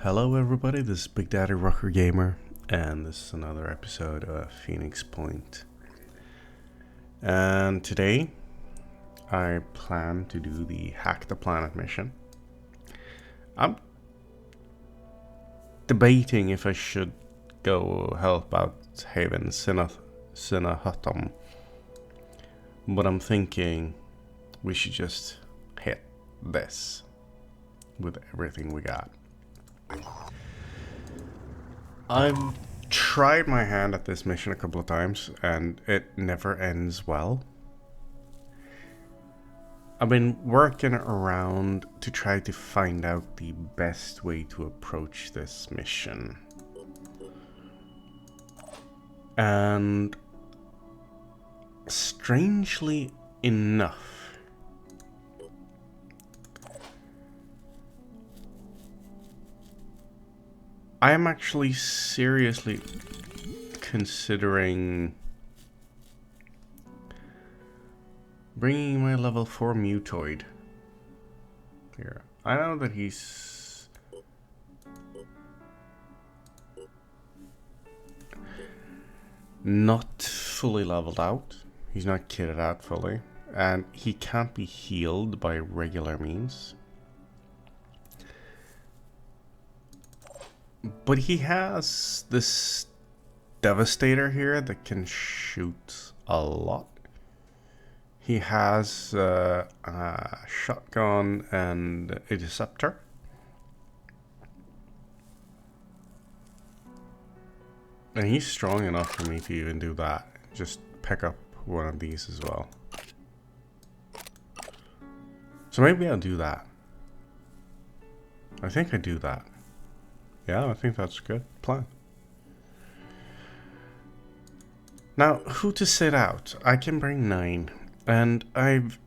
Hello everybody, this is Big Daddy Rocker Gamer, and this is another episode of Phoenix Point. And today, I plan to do the Hack the Planet mission. I'm debating if I should go help out Haven Synedrion, but I'm thinking we should just hit this with everything we got. I've tried my hand at this mission a couple of times and it never ends well. I've been working around to try to find out the best way to approach this mission. And strangely enough, I am actually seriously considering bringing my level 4 mutoid here. I know that he's not fully leveled out. He's not kitted out fully. And he can't be healed by regular means. But he has this Devastator here that can shoot a lot. He has a shotgun and a Deceptor. And he's strong enough for me to even do that. Just pick up one of these as well. So maybe I'll do that. I think I do that. Yeah, I think that's a good plan. Now, who to sit out? I can bring 9, and I've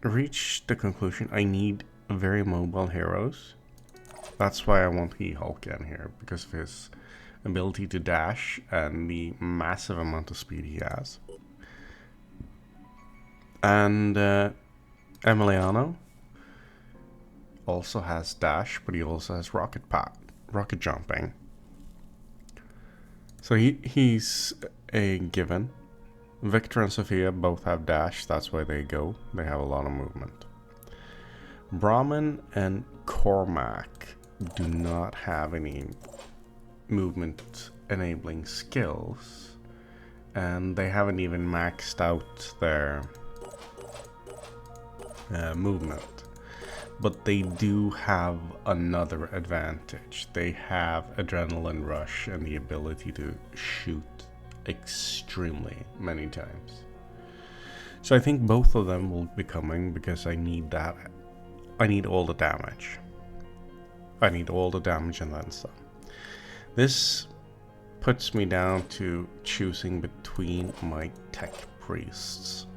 reached the conclusion I need very mobile heroes. That's why I want He-Hulk in here, because of his ability to dash and the massive amount of speed he has. And Emiliano also has dash, but he also has rocket jumping. So he's a given. Victor and Sophia both have dash, that's why they go. They have a lot of movement. Brahmin and Cormac do not have any movement enabling skills, and they haven't even maxed out their movement. But they do have another advantage. They have Adrenaline Rush and the ability to shoot extremely many times. So I think both of them will be coming because I need that. I need all the damage. I need all the damage and then some. This puts me down to choosing between my tech priests.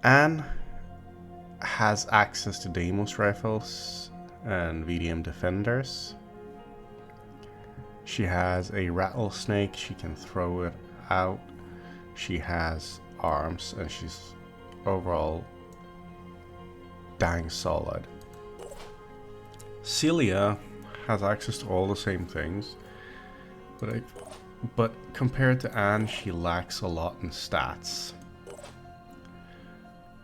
Anne has access to Deimos rifles and VDM defenders. She has a rattlesnake, she can throw it out. She has arms and she's overall dang solid. Celia has access to all the same things, but compared to Anne, she lacks a lot in stats.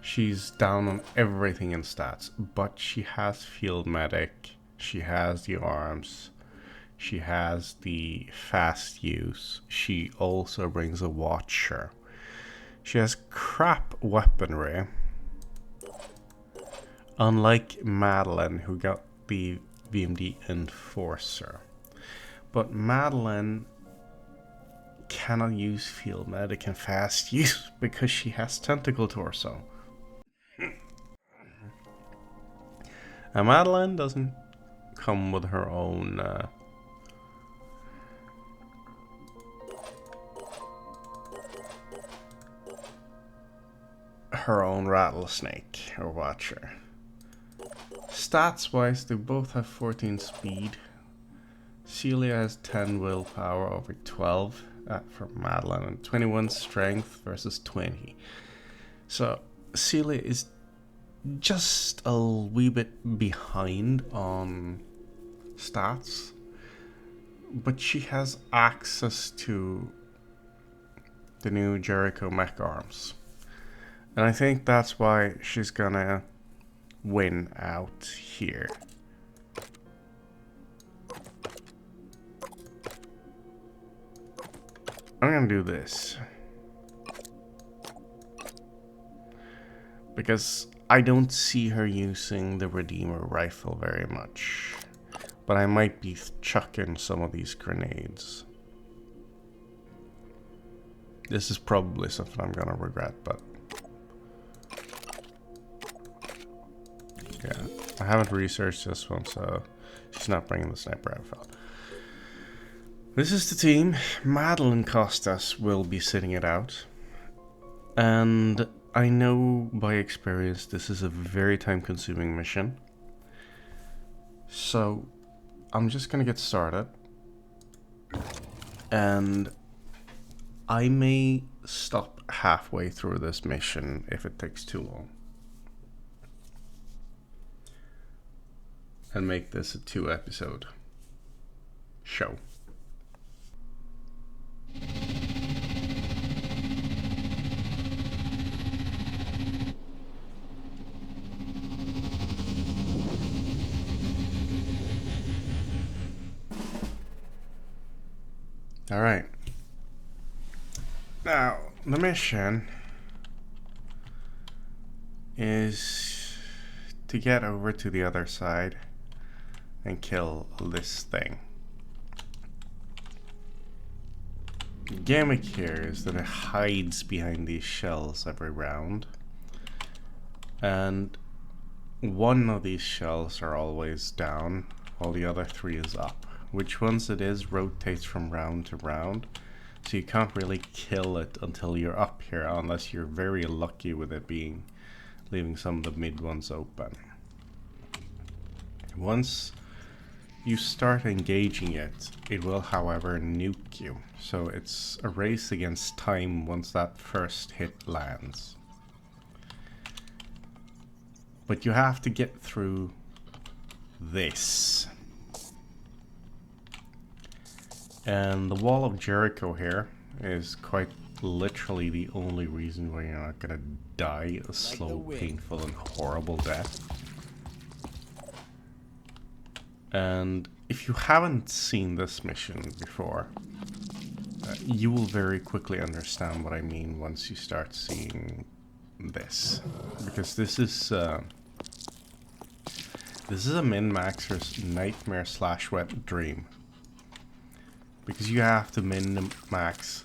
She's down on everything in stats, but she has Field Medic, she has the arms, she has the fast use, she also brings a Watcher. She has crap weaponry, unlike Madeline, who got the VMD Enforcer. But Madeline cannot use Field Medic and fast use because she has Tentacle Torso. And Madeline doesn't come with her own rattlesnake or Watcher. Stats wise, they both have 14 speed. Celia has 10 willpower over 12 for Madeline, and 21 strength versus 20. So Celia is just a wee bit behind on stats, but she has access to the new Jericho mech arms. And I think that's why she's gonna win out here. I'm gonna do this. Because I don't see her using the Redeemer rifle very much. But I might be chucking some of these grenades. This is probably something I'm gonna regret, but... yeah, I haven't researched this one, so she's not bringing the sniper rifle. This is the team. Madeline Costas will be sitting it out. And I know by experience this is a very time-consuming mission. So I'm just gonna get started. And I may stop halfway through this mission if it takes too long. And make this a 2-episode show. Alright. Now, the mission is to get over to the other side and kill this thing. The gimmick here is that it hides behind these shells every round. And one of these shells are always down, while the other 3 is up. Which ones it is rotates from round to round, so you can't really kill it until you're up here, unless you're very lucky with it leaving some of the mid ones open. Once you start engaging it, it will however nuke you, so it's a race against time once that first hit lands. But you have to get through this. And the wall of Jericho here is quite literally the only reason why you're not gonna die a slow, painful, and horrible death. And if you haven't seen this mission before, you will very quickly understand what I mean once you start seeing this. Because this is a min-maxer's nightmare / wet dream. Because you have to min-max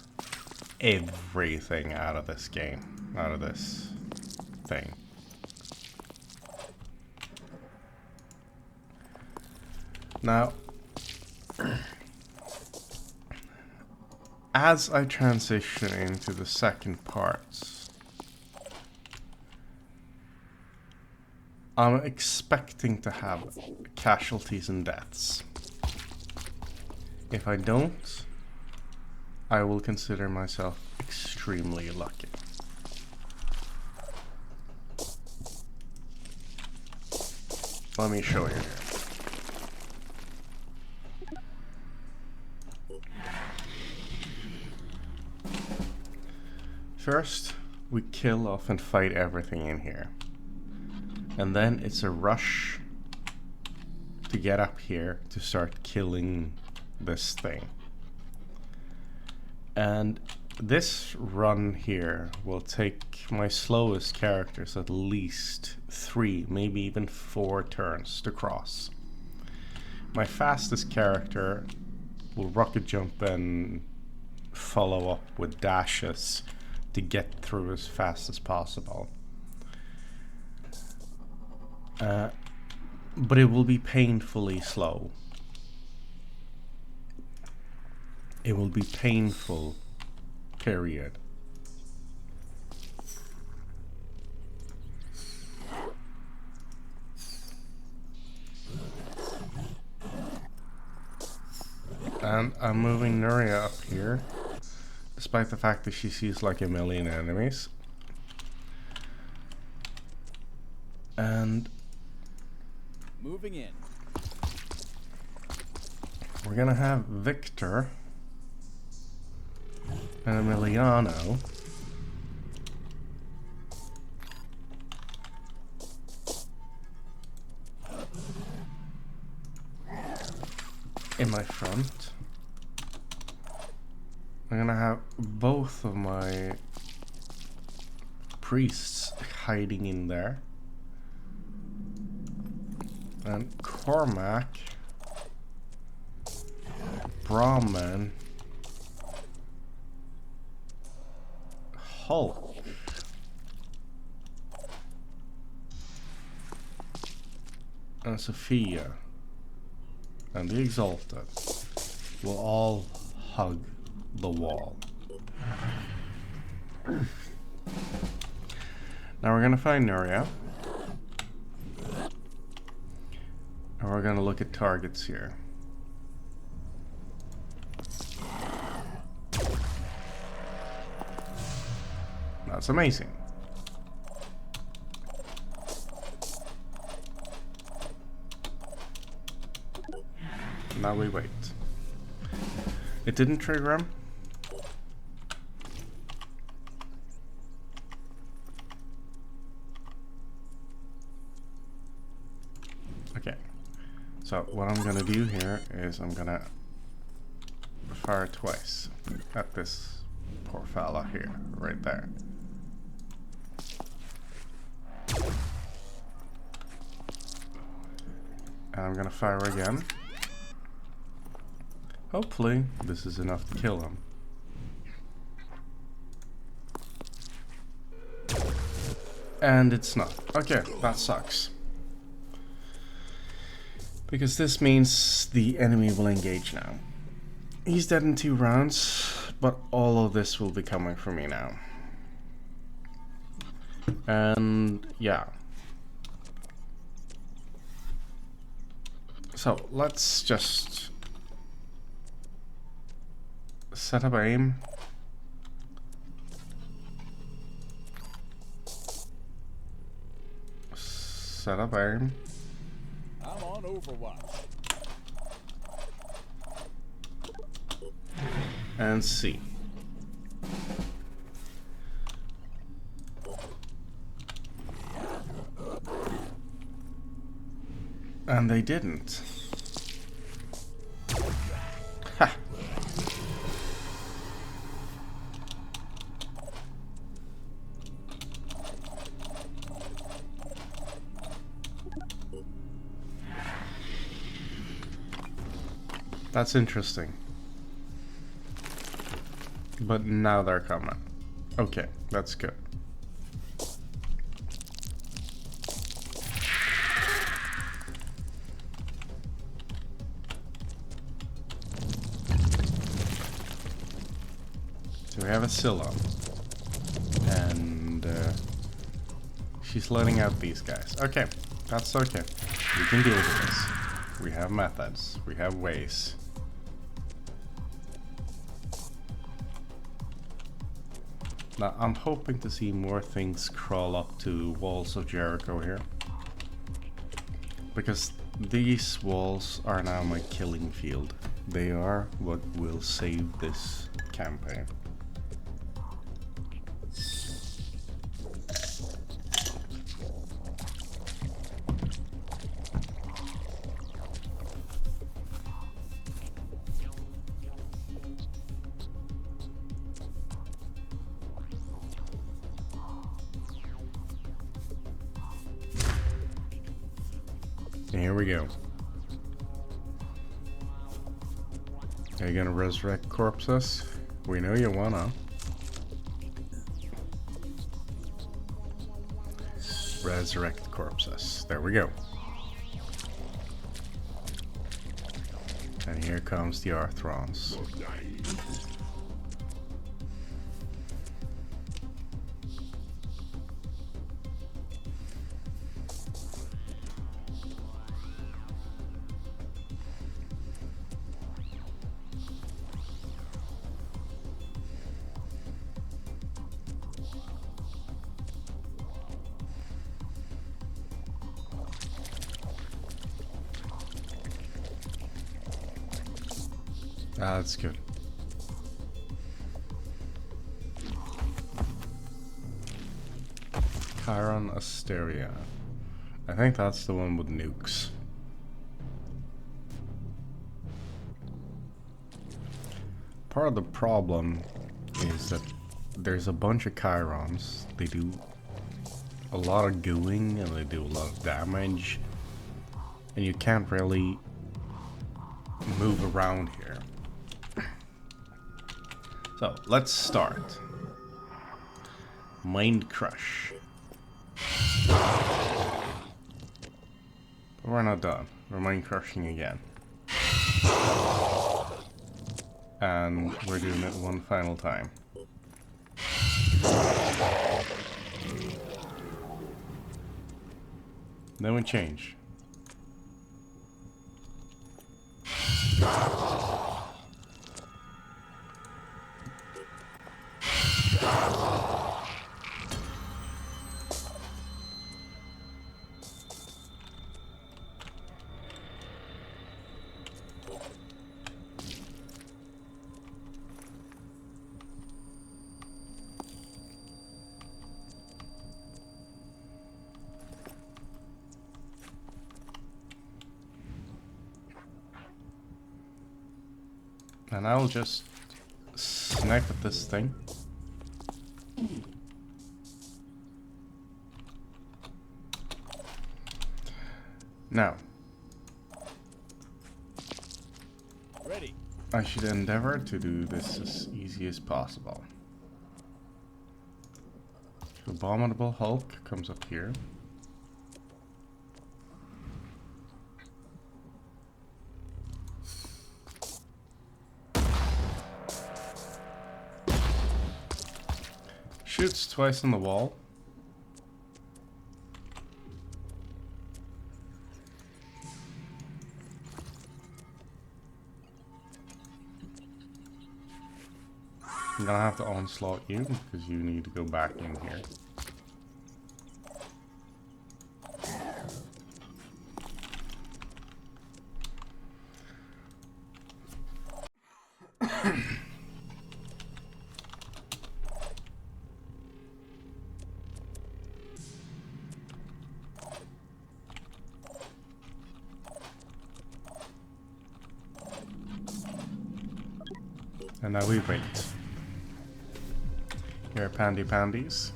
everything out of this game, out of this thing. Now, as I transition into the second parts, I'm expecting to have casualties and deaths. If I don't, I will consider myself extremely lucky. Let me show you here. First, we kill off and fight everything in here. And then it's a rush to get up here to start killing this thing. And this run here will take my slowest characters at least 3, maybe even 4 turns to cross. My fastest character will rocket jump and follow up with dashes to get through as fast as possible. But it will be painfully slow. It will be painful, period. And I'm moving Nuria up here, despite the fact that she sees like a million enemies. And moving in. We're gonna have Victor and Emiliano in my front. I'm gonna have both of my priests hiding in there. And Cormac, Brahman, Hulk, and Sophia, and the Exalted will all hug the wall. Now we're gonna find Nuria. And we're gonna look at targets here. That's amazing. Now we wait. It didn't trigger him. Okay. So what I'm gonna do here is I'm gonna fire twice at this poor fella here, right there. And I'm gonna fire again. Hopefully this is enough to kill him. And it's not. Okay, that sucks. Because this means the enemy will engage now. He's dead in 2 rounds, but all of this will be coming for me now. And yeah. So let's just set up aim. Set up aim. I'm on Overwatch. And see. And they didn't. Ha! That's interesting. But now they're coming. Okay, that's good. So we have a Scylla. And she's letting out these guys. Okay, that's okay. We can deal with this. We have methods. We have ways. Now, I'm hoping to see more things crawl up to walls of Jericho here. Because these walls are now my killing field. They are what will save this campaign. Here we go. Are you gonna resurrect corpses? We know you wanna. Resurrect corpses. There we go. And here comes the Arthrons. Ah, that's good. Chiron Asteria. I think that's the one with nukes. Part of the problem is that there's a bunch of Chirons. They do a lot of gooing and they do a lot of damage. And you can't really move around here. So, let's start. Mind Crush. But we're not done. We're mind crushing again. And we're doing it one final time. Then we change. And I'll just snipe at this thing. Now, Ready. I should endeavor to do this as easy as possible. Abominable Hulk comes up here. Shoots twice on the wall. I'm gonna have to onslaught you because you need to go back in here. And now we wait. Here, pandy pandies.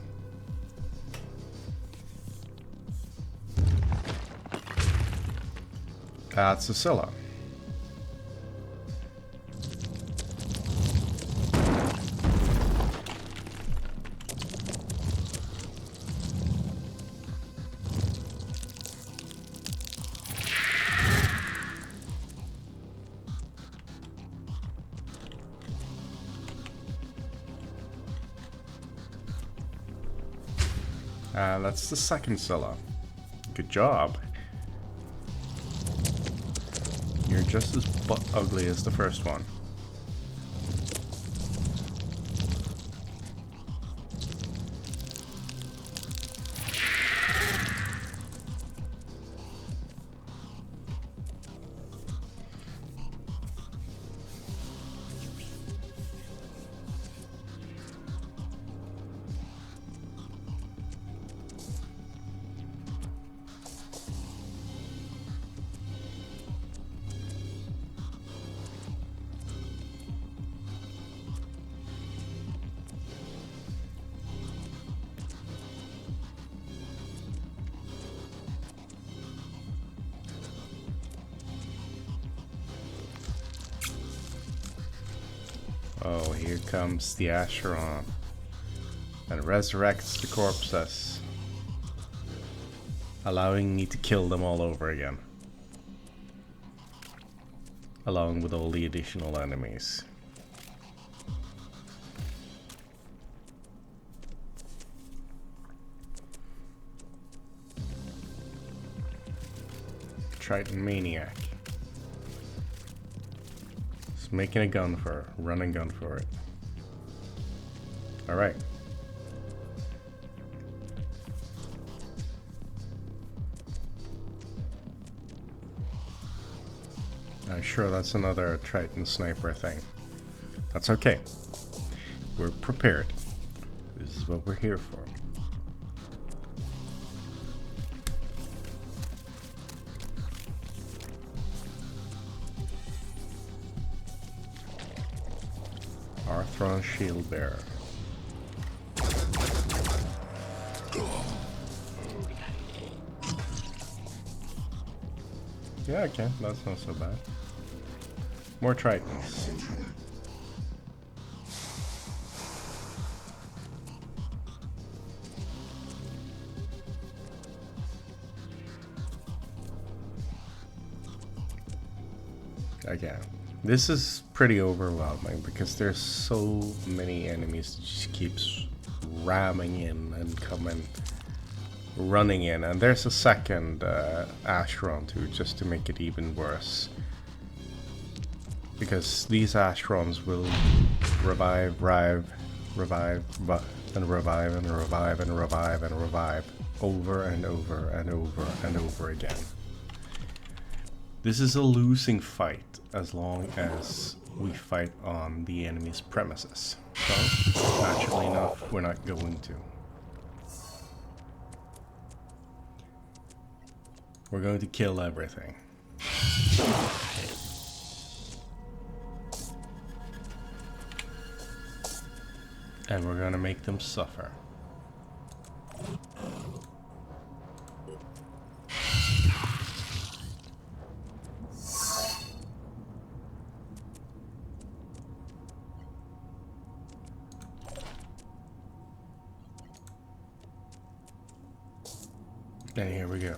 That's Cecilia. That's the second Scylla. Good job. You're just as butt ugly as the first one. Oh, here comes the Acheron and resurrects the corpses, allowing me to kill them all over again, along with all the additional enemies. Triton Maniac. Making a gun for it, running gun for it. Alright. I'm sure that's another Triton sniper thing. That's okay. We're prepared. This is what we're here for. Arthron Shield Bearer. Yeah, okay, that's not so bad. More Tritons. Again, this is pretty overwhelming because there's so many enemies that just keeps ramming in and coming running in, and there's a second Ashron too, just to make it even worse, because these Ashrons will revive, and revive and revive and revive and revive over and over and over and over again. This is a losing fight as long as we fight on the enemy's premises. So, naturally enough, we're not going to. We're going to kill everything. And we're going to make them suffer. And here we go.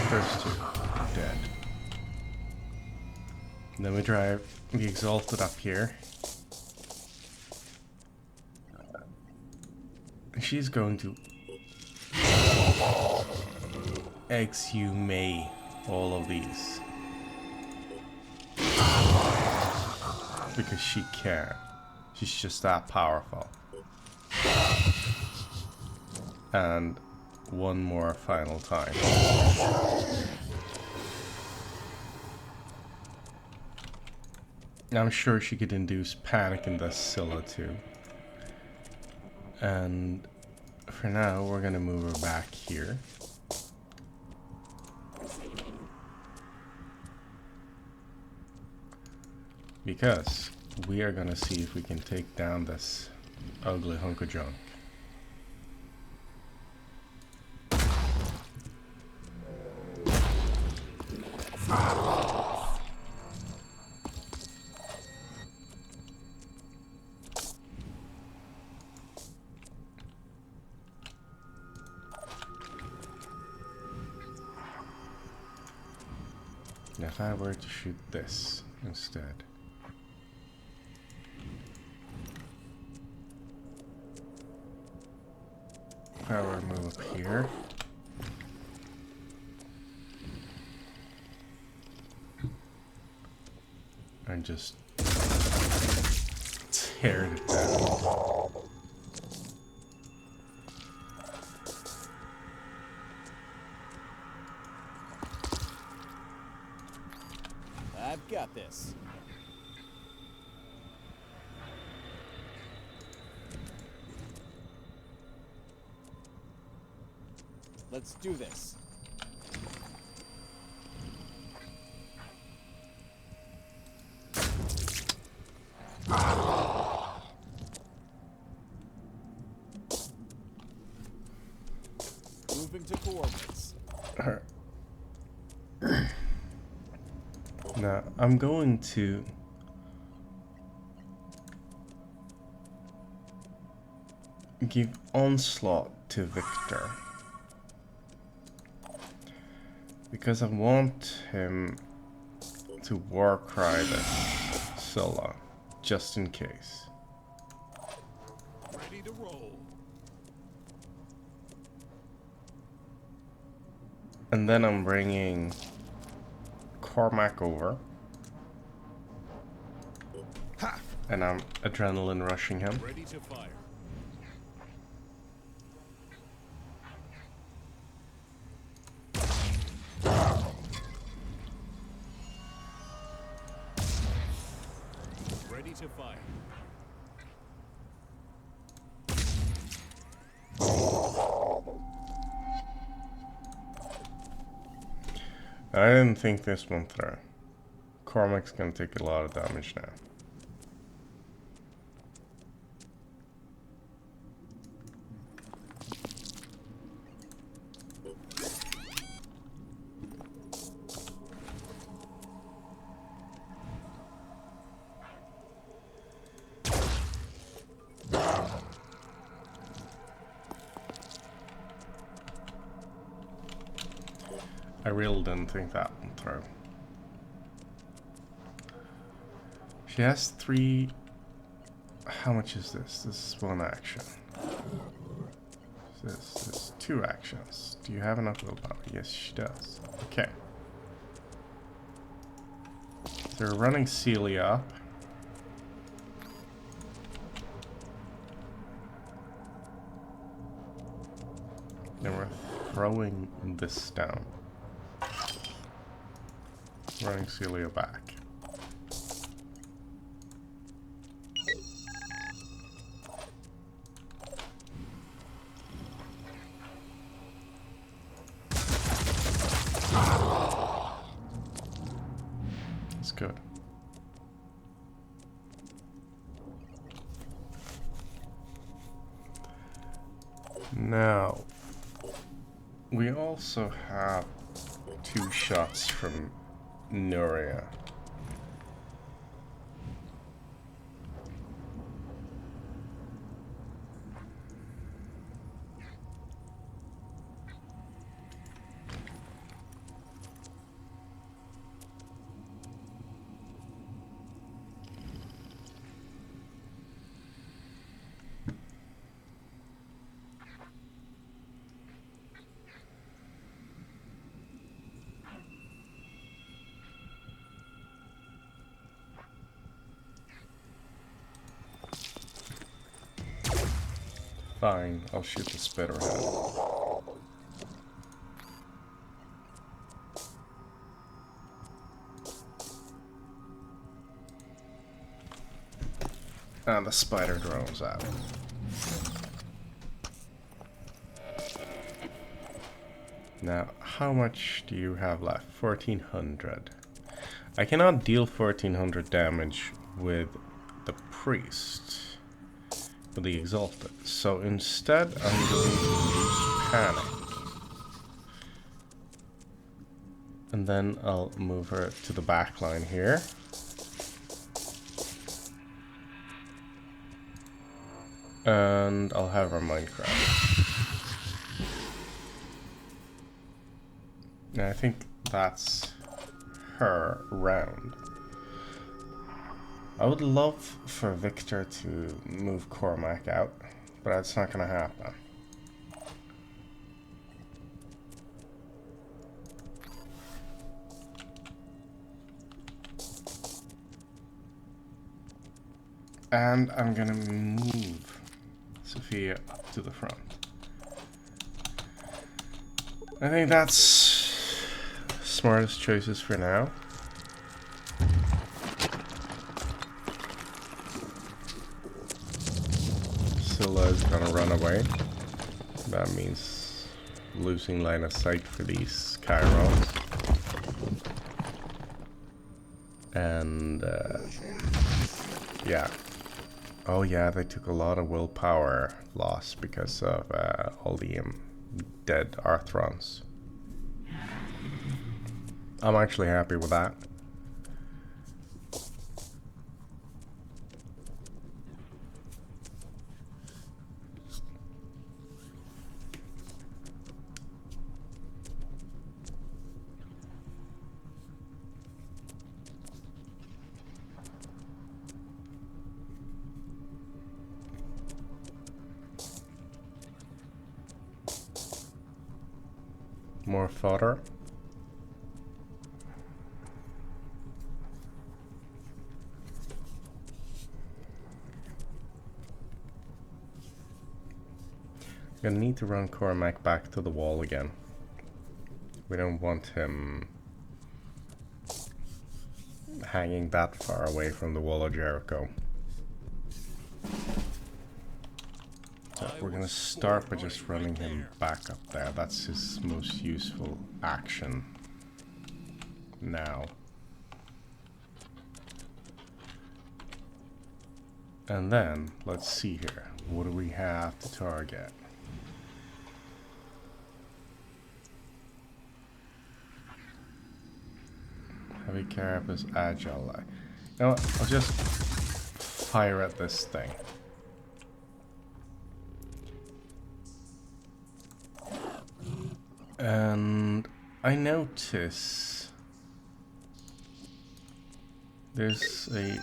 First two, dead. And then we drive the Exalted up here. She's going to exhume all of these. Because she can. She's just that powerful. And one more final time. I'm sure she could induce panic in the Scylla too. And for now, we're gonna move her back here. Because we are gonna see if we can take down this ugly hunk of junk. Now if I were to shoot this instead. If I were to move up here. And just tear it down. I've got this. Let's do this. Moving to coordinates. Alright. Now, I'm going to give Onslaught to Victor. Because I want him to Warcry this Scylla, just in case. Ready to roll. And then I'm bringing Cormac over. Ha! And I'm adrenaline rushing him. Ready to fire. to fire. I didn't think this one through. Cormac's gonna take a lot of damage now. I really didn't think that one through. She has 3... How much is this? This is 1 action. This is 2 actions. Do you have enough willpower? Yes, she does. Okay. So we're running Celia up. Then we're throwing this down. Running Celia back. That's good. Now, we also have 2 shots from Nuria. Fine, I'll shoot the Spitterhead. And the spider drones out. Now, how much do you have left? 1400. I cannot deal 1400 damage with the priest. With the Exalted. So instead, I'm going to use Panic. And then I'll move her to the back line here. And I'll have her Minecraft. Now I think that's her round. I would love for Victor to move Cormac out, but that's not gonna happen. And I'm gonna move Sophia up to the front. I think that's smartest choices for now. Scylla is gonna run away. That means losing line of sight for these Chirons. And yeah. Oh yeah, they took a lot of willpower loss because of all the dead Arthrons. I'm actually happy with that. More fodder. Gonna need to run Cormac back to the wall again. We don't want him hanging that far away from the wall of Jericho. we're gonna start by just running him back up there. That's his most useful action now. And then, let's see here. What do we have to target? Heavy carapace, agile. You know what? I'll just fire at this thing. And I notice there's a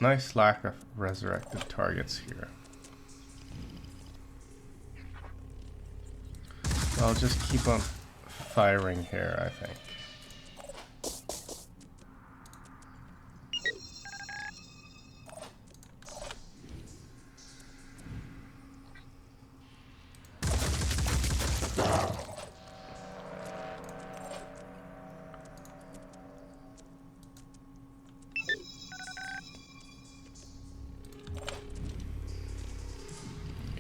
nice lack of resurrected targets here. I'll just keep on firing here, I think.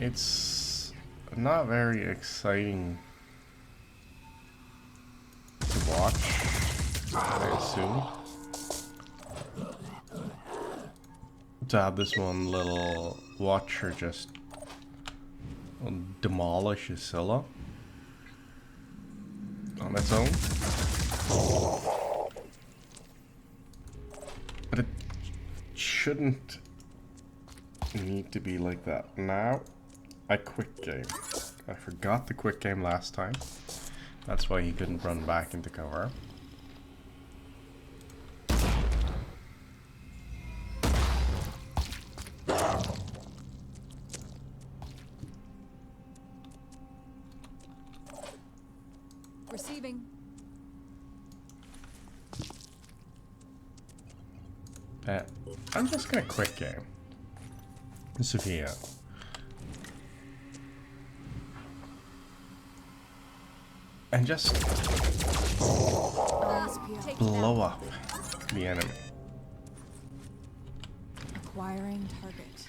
It's not very exciting to watch, I assume. To have this one little watcher just demolish a Scylla on its own. But it shouldn't need to be like that. Now, I quick game. I forgot the quick game last time. That's why he couldn't run back into cover. Receiving. I'm just gonna quick game. Sophia. And just blow up the enemy. Acquiring target.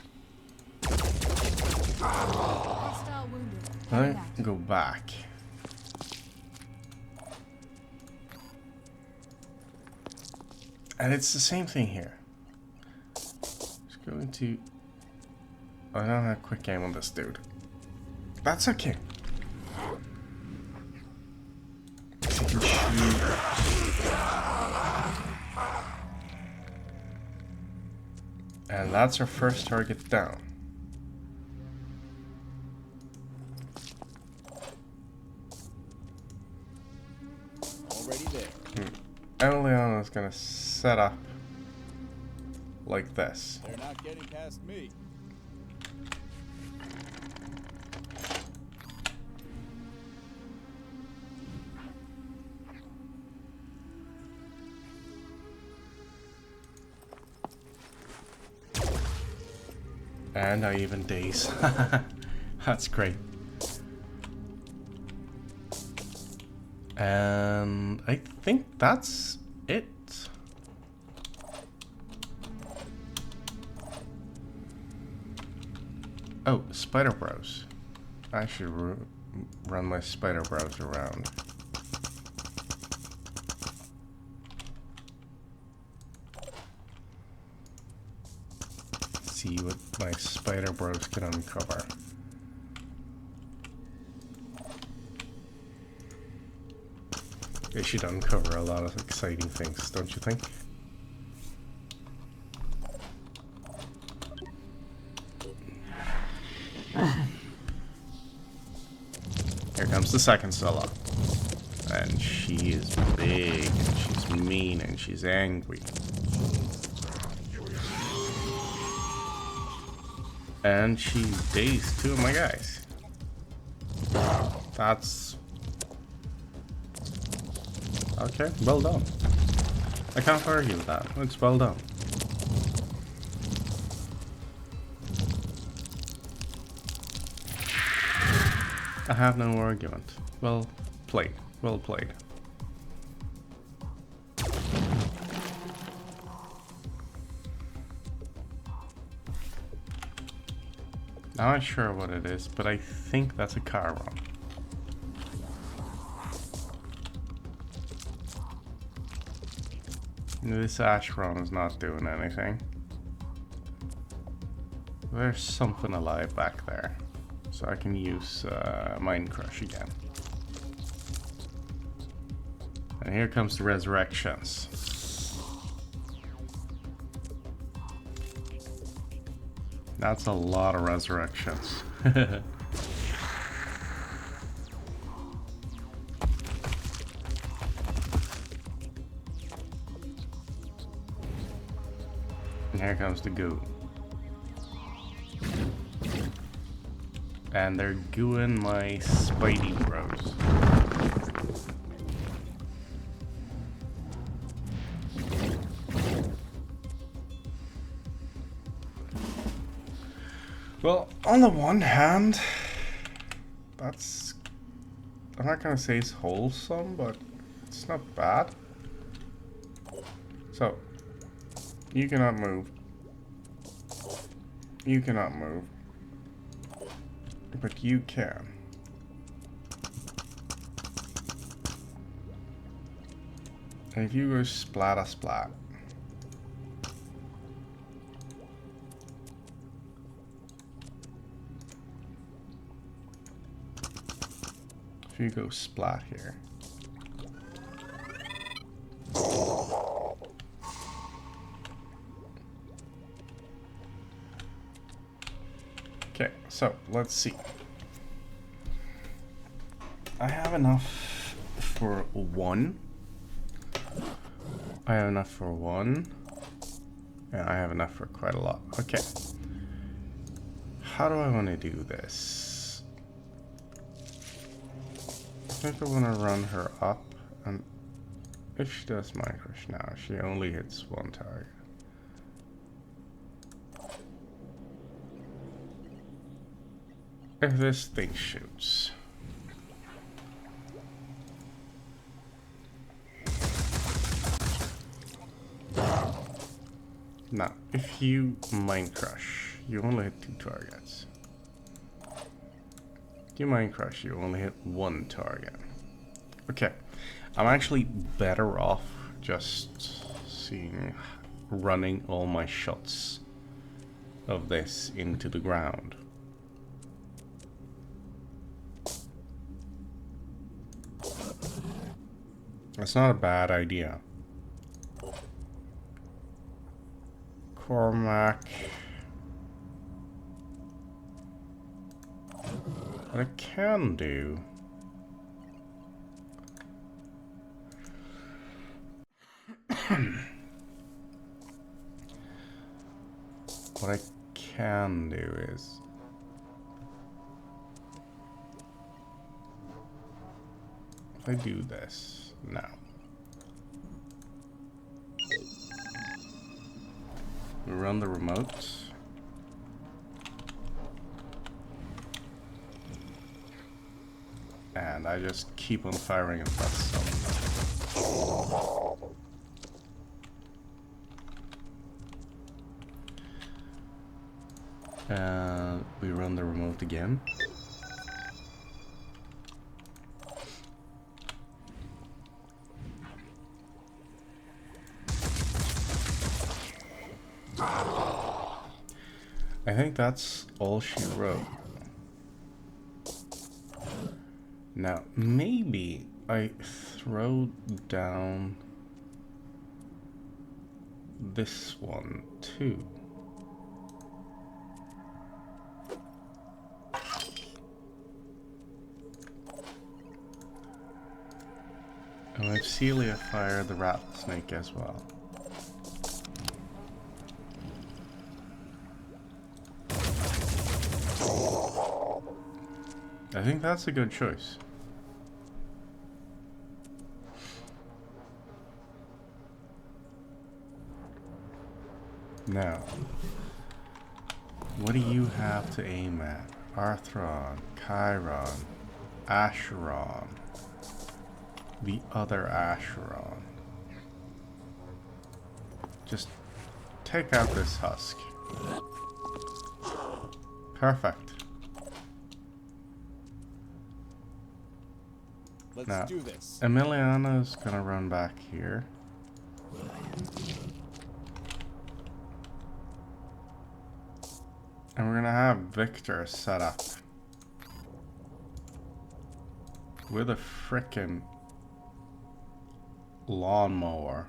Hostile wounded. Let me go back. And it's the same thing here. Just going to... I don't have quick aim on this dude. That's okay. He can shoot. And that's our first target down. Already there. Eliana's gonna set up like this. They're not getting past me. And I even daze. That's great. And I think that's it. Oh, spider bros. I should run my spider bros around. See what my spider bros can uncover. They should uncover a lot of exciting things, don't you think? Here comes the second Scylla. And she is big, and she's mean, and she's angry. And she dazed two of my guys. That's... okay, well done. I can't argue with that. It's well done. I have no argument. Well played. Well played. I'm not sure what it is, but I think that's a Chiron. This Acheron is not doing anything. There's something alive back there. So I can use Mind Crush again. And here comes the resurrections. That's a lot of resurrections. And here comes the goo. And they're gooing my Spidey bros. Well, on the one hand, that's... I'm not gonna say it's wholesome, but it's not bad. So, you cannot move. You cannot move. But you can. And if you go splat. If you go splat here. Okay, so let's see. I have enough for one. I have enough for one. And I have enough for quite a lot. Okay. How do I want to do this? I think I want to run her up. And if she does Mind Crush now, she only hits one target. If this thing shoots. Now, if you Mind Crush, you only hit 2 targets. If you Mind Crush, you only hit 1 target. Okay, I'm actually better off just running all my shots of this into the ground. That's not a bad idea. Cormac. What I can do. What I can do is. If I do this now. We run the remote. And I just keep on firing and press something. And we run the remote again. I think that's all she wrote. Now, maybe I throw down this one too. And I've Celia fire the rattlesnake as well. I think that's a good choice. Now, what do you have to aim at? Arthron, Chiron, Acheron, the other Acheron. Just take out this husk. Perfect. Let's Now, do this. Emiliano's gonna run back here. And we're gonna have Victor set up with a frickin' lawnmower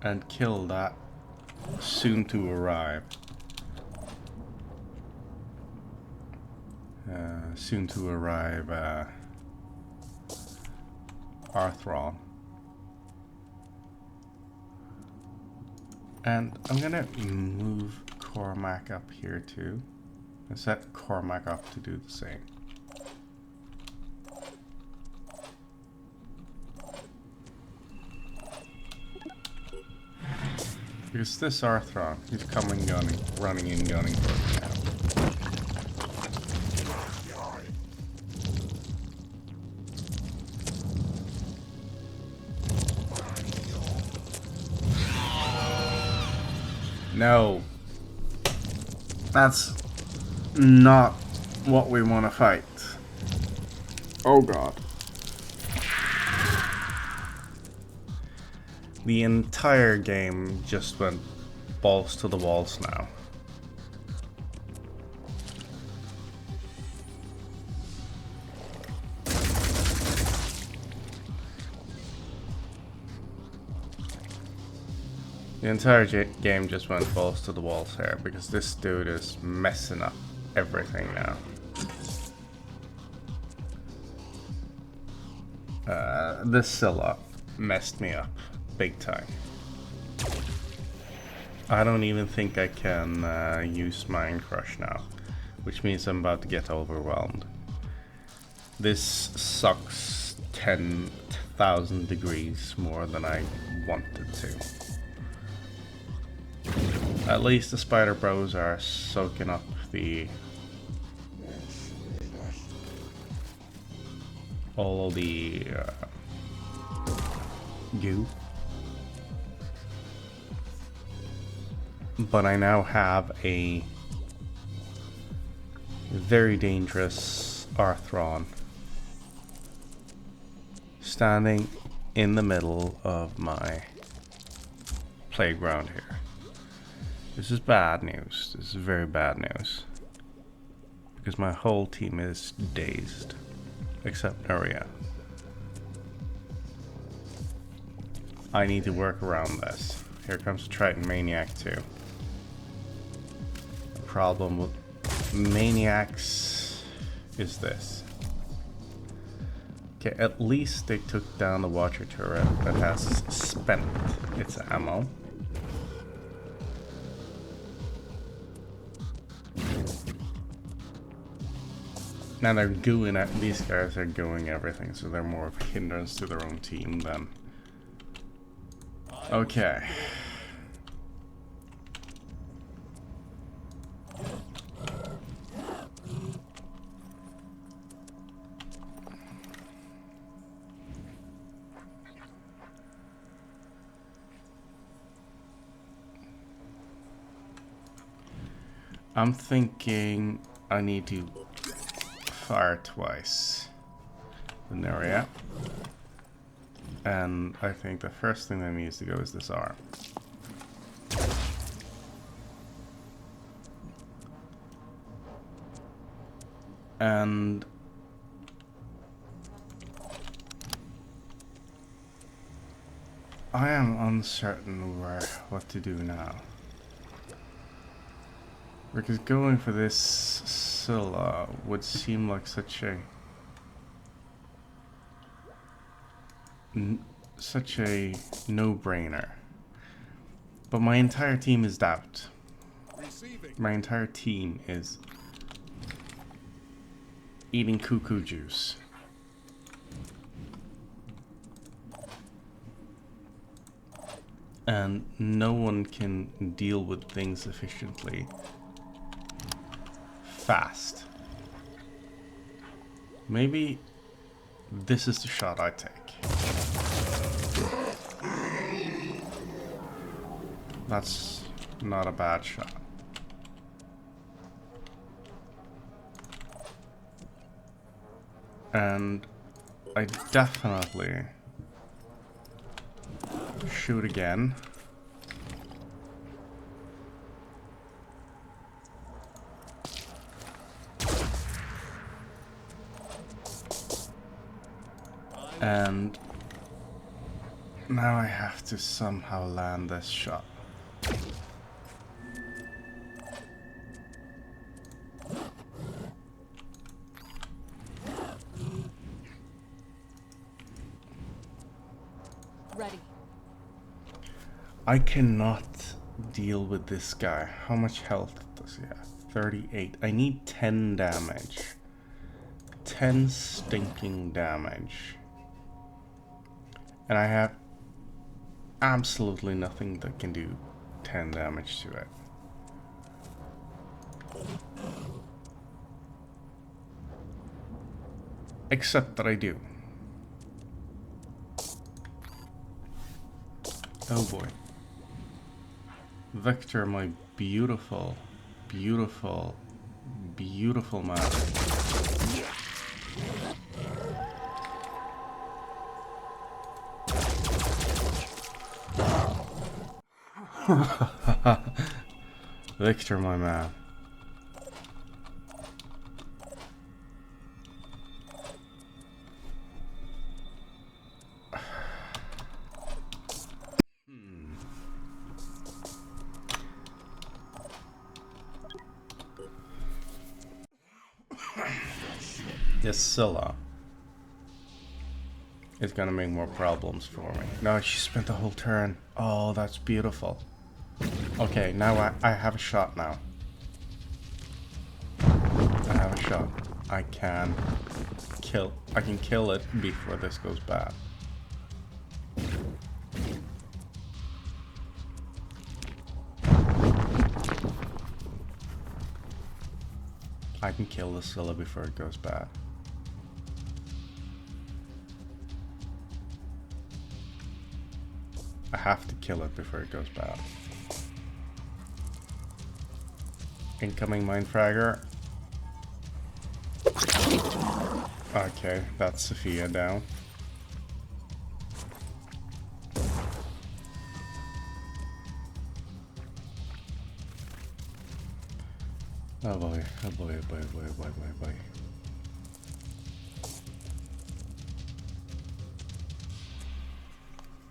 and kill that soon to arrive Arthron. And I'm gonna move Cormac up here too and set Cormac up to do the same. Because this Arthron, he's coming gunning, running and gunning for me now. No. That's not what we want to fight. Oh god. The entire game just went balls to the walls now. The entire game just went balls to the walls here because this dude is messing up everything now. This Scylla messed me up big time. I don't even think I can use Mind Crush now, which means I'm about to get overwhelmed. This sucks 10,000 degrees more than I wanted to. At least the Spider Bros are soaking up all of the goo. But I now have a very dangerous Arthron standing in the middle of my playground here. This is bad news. This is very bad news. Because my whole team is dazed. Except Nuria. I need to work around this. Here comes the Triton Maniac too. The problem with Maniacs is this. Okay, at least they took down the Watcher turret that has spent its ammo. Now they're gooing at these guys are gooing everything, so they're more of a hindrance to their own team than. Okay. I'm thinking I need to fire twice with Nuria. And I think the first thing that needs to go is this arm. And I am uncertain what to do now. Because going for this Scylla would seem like such a no-brainer. But my entire team is doubt. My entire team is eating cuckoo juice. And no one can deal with things efficiently fast. Maybe this is the shot I take. That's not a bad shot. And I definitely shoot again. And now I have to somehow land this shot. Ready. I cannot deal with this guy. How much health does he have? 38. I need 10 damage. 10 stinking damage. And I have absolutely nothing that can do 10 damage to it. Except that I do. Oh boy. Victor, my beautiful, beautiful, beautiful man. Victor, my man. Yes, Scylla is gonna make more problems for me. No, she spent the whole turn. Oh, that's beautiful. Okay, now I have a shot now. I have a shot. I can kill it before this goes bad. I can kill the Scylla before it goes bad. I have to kill it before it goes bad. Incoming Mindfragger. Okay, that's Sophia down. Oh boy, oh boy, oh boy, oh boy, oh boy, oh boy.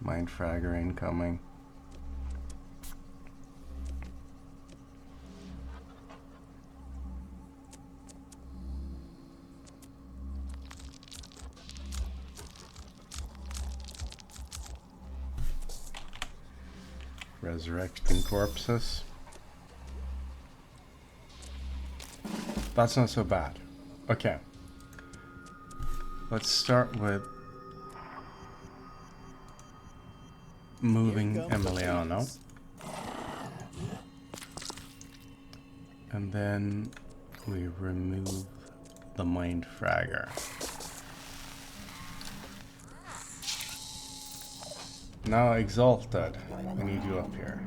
Mindfragger incoming. Resurrecting corpses. That's not so bad. Okay. Let's start with moving Emiliano. And then we remove the Mindfragger. Now Exalted, I need you up here.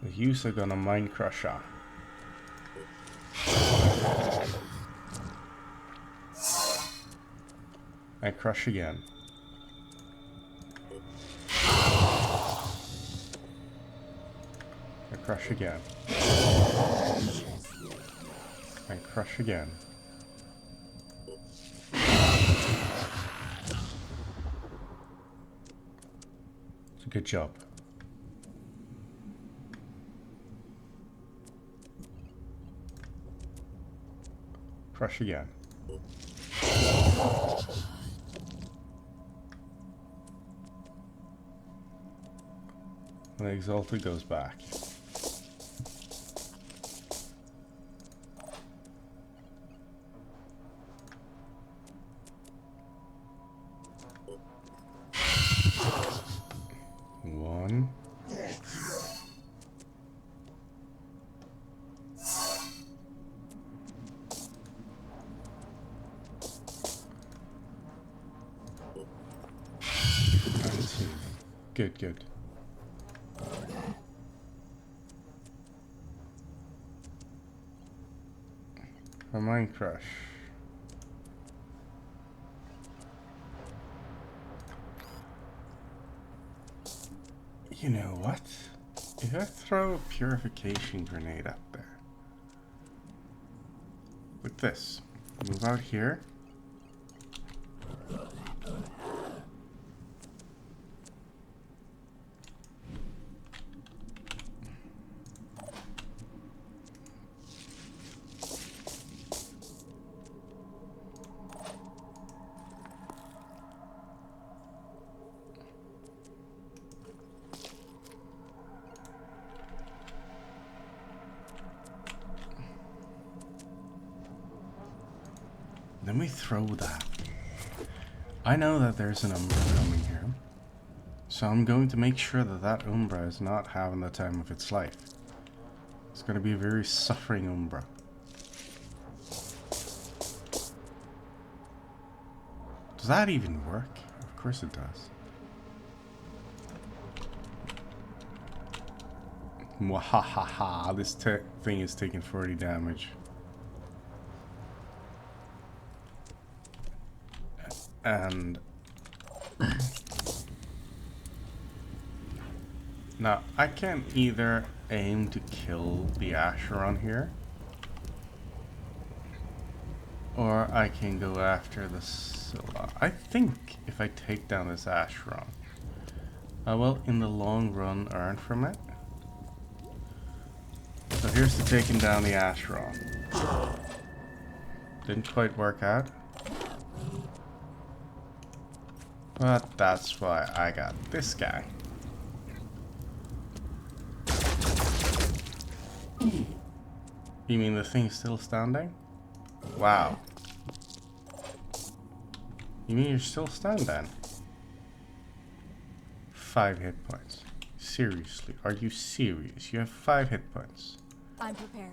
The Hughes are gonna Mind Crusher. I crush again. I crush again. I crush again. It's a good job. Crush again. And the Exalted goes back. One. Good, good. A mind crush. You know what? If I throw a purification grenade up there, like this, move out here. Then we throw that. I know that there's an Umbra coming here, so I'm going to make sure that that Umbra is not having the time of its life. It's going to be a very suffering Umbra. Does that even work? Of course it does. Mwahaha, this thing is taking 40 damage. And now I can either aim to kill the Acheron here, or I can go after the Scylla. I think if I take down this Acheron, I will in the long run earn from it. So here's to taking down the Acheron. Didn't quite work out. But that's why I got this guy. You mean the thing's still standing? Wow. You mean you're still standing? 5 hit points. Seriously, are you serious? You have 5 hit points. I'm prepared.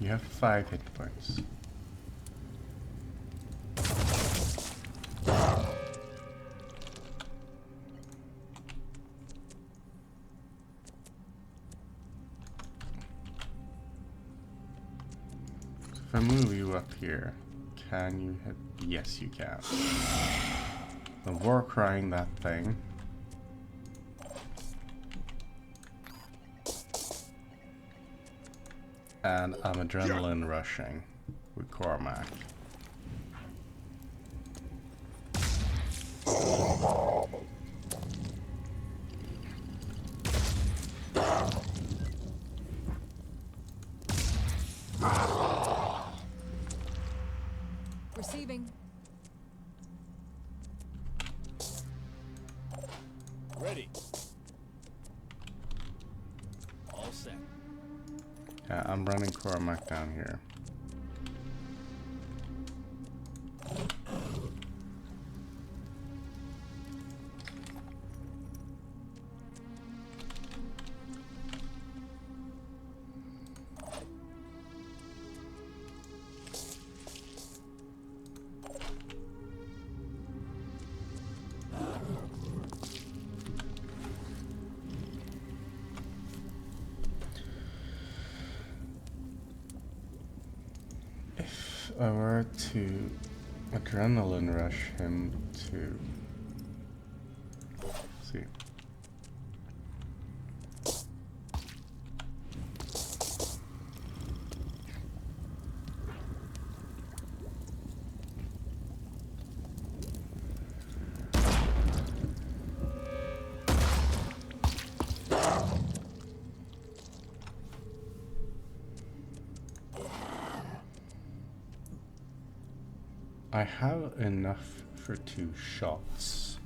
You have 5 hit points. If I move you up here, can you hit? Yes, you can. The war crying that thing. And I'm adrenaline rushing with Cormac. Receiving. Ready. All set. Yeah, I'm running Cormac down here. If I were to adrenaline rush him to see. I have enough for 2 shots.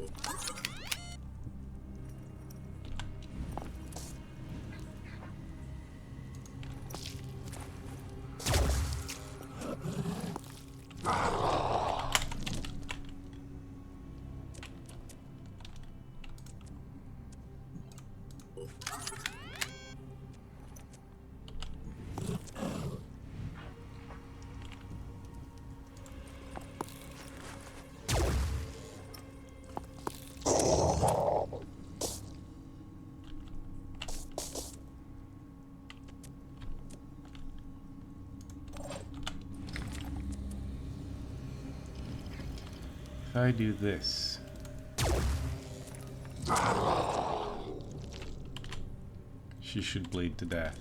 If I do this, she should bleed to death.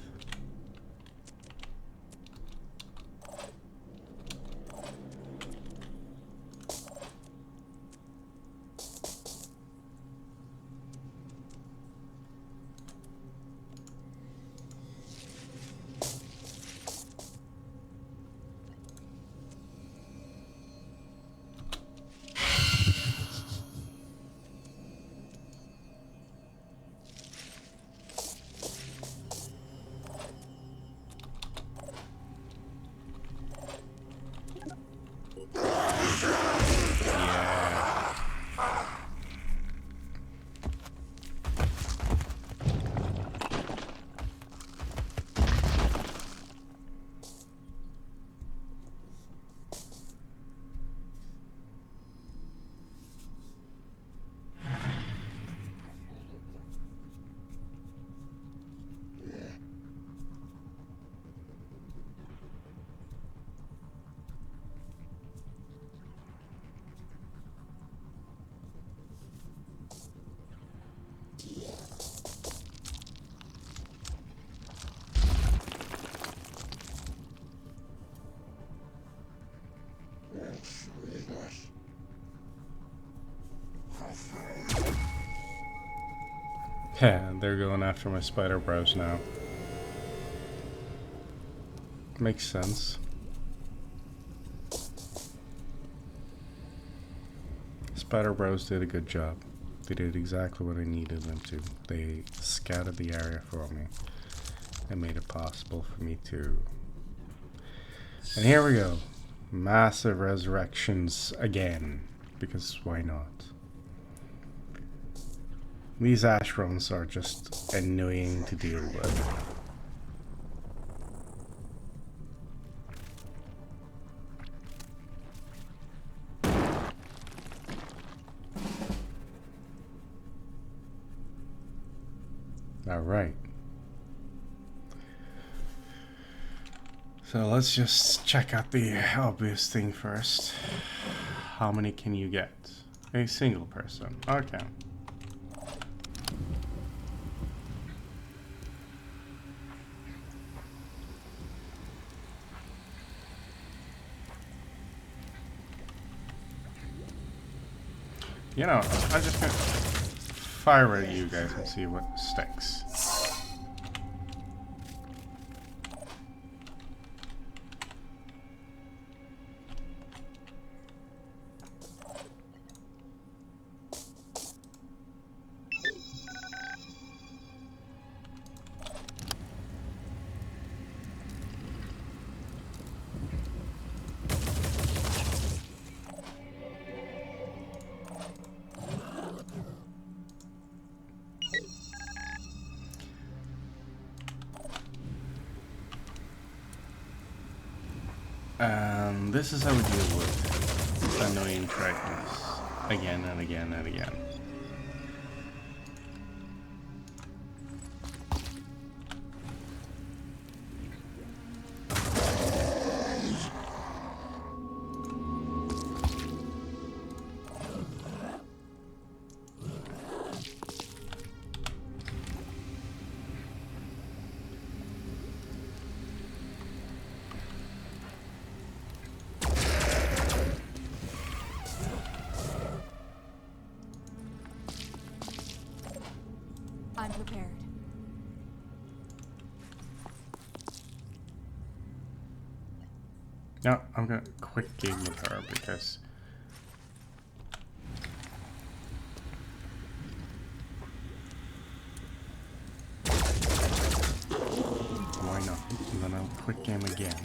Yeah, they're going after my spider bros now. Makes sense. Spider bros did a good job. They did exactly what I needed them to. They scouted the area for me and made it possible for me to... And here we go. Massive resurrections again. Because why not? These ashrams are just annoying to deal with. Alright. So let's just check out the obvious thing first. How many can you get? A single person. Okay. You know, I'm just gonna fire at you guys and see what sticks. This is how we deal with annoying tritons again and again and again. I'm prepared. Now, I'm gonna quick game with her because why not? And then I'll quick game again.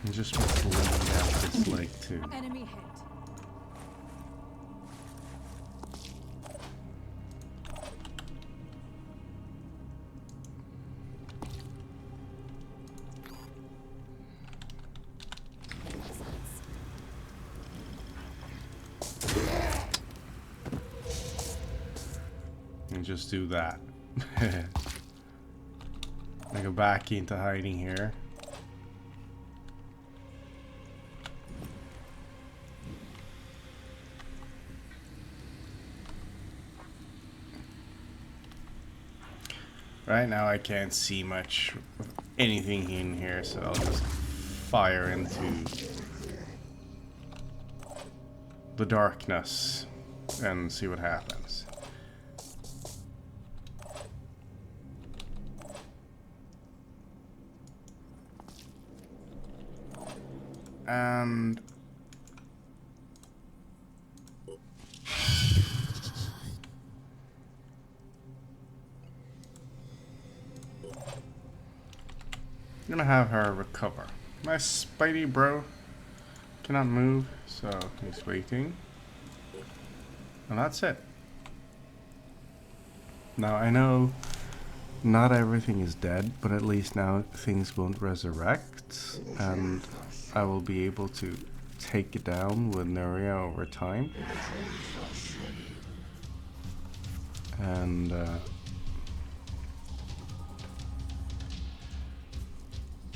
And just bleeding out this leg too. Enemy hit. And just do that. I go back into hiding here. Right now I can't see much of anything in here, so I'll just fire into the darkness and see what happens. And I'm gonna have her recover. My Spidey bro cannot move, so he's waiting. And that's it. Now I know not everything is dead, but at least now things won't resurrect, and I will be able to take it down with Nuria over time. And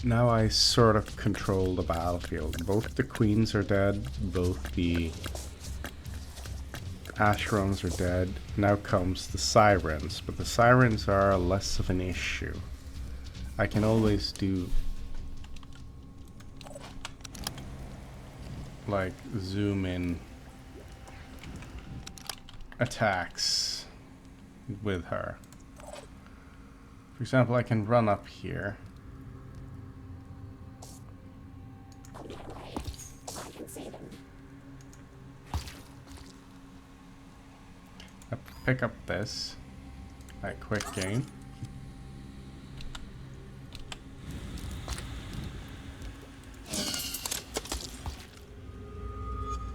now I sort of control the battlefield. Both the queens are dead, both the Asherons are dead. Now comes the sirens, but the sirens are less of an issue. I can always do like zoom in attacks with her. For example, I can run up here. Pick up this. I quick game.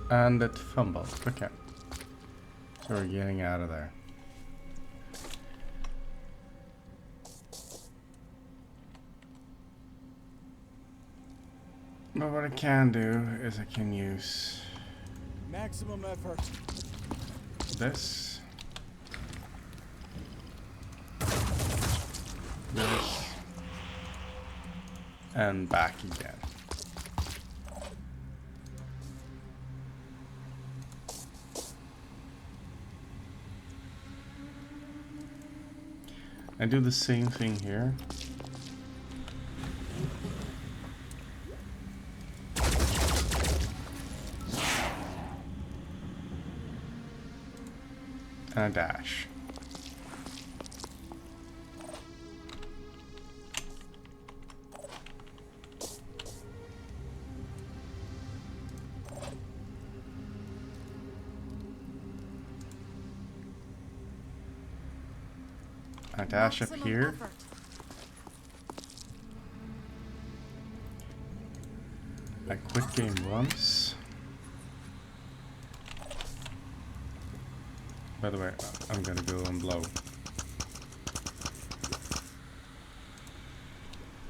And it fumbled. Okay. So we're getting out of there. But what I can do is I can use Maximum effort. this. This. And back again. I do the same thing here. And a dash. A dash up here. I quick game once. By the way, I'm gonna go and blow.